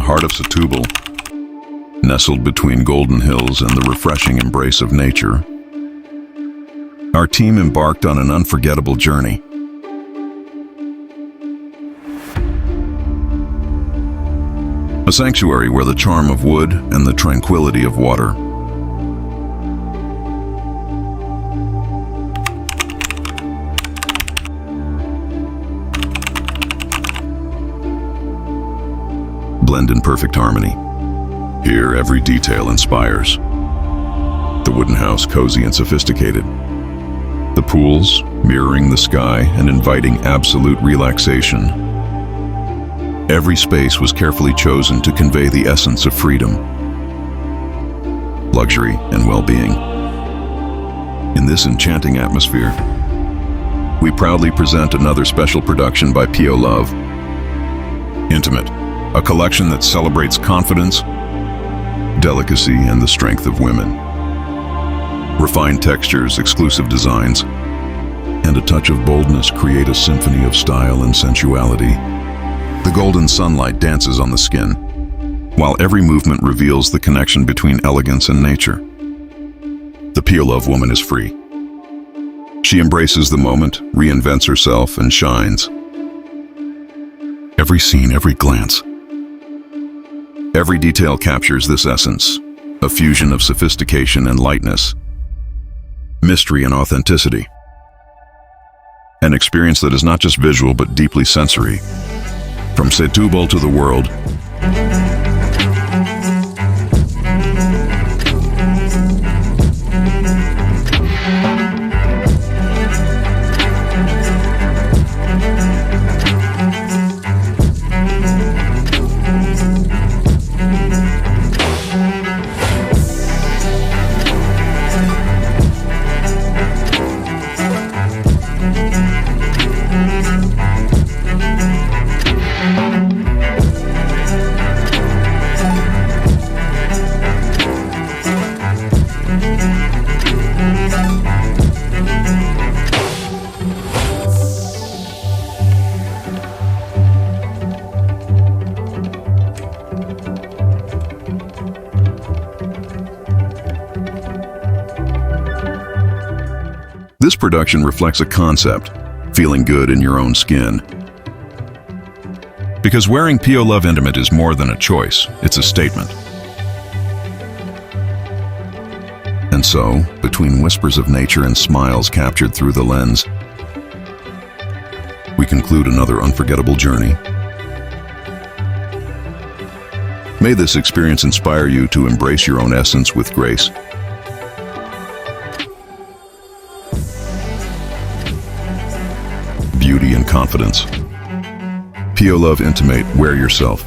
heart of Setúbal, nestled between golden hills and the refreshing embrace of nature, our team embarked on an unforgettable journey. A sanctuary where the charm of wood and the tranquility of water blend in perfect harmony. Here, every detail inspires. The wooden house, cozy and sophisticated. The pools, mirroring the sky and inviting absolute relaxation. Every space was carefully chosen to convey the essence of freedom, luxury, and well-being. In this enchanting atmosphere, we proudly present another special production by Pio Love Intimate, a collection that celebrates confidence, delicacy, and the strength of women. Refined textures, exclusive designs, and a touch of boldness create a symphony of style and sensuality. The golden sunlight dances on the skin, while every movement reveals the connection between elegance and nature. The Pio Love woman is free. She embraces the moment, reinvents herself, and shines. Every scene, every glance, every detail captures this essence, a fusion of sophistication and lightness, mystery and authenticity. An experience that is not just visual but deeply sensory. From Setúbal to the world, this production reflects a concept, feeling good in your own skin. Because wearing Pio Love Intimate is more than a choice, it's a statement. And so, between whispers of nature and smiles captured through the lens, we conclude another unforgettable journey. May this experience inspire you to embrace your own essence with grace. Beauty and confidence. Pio Love Intimate, wear yourself.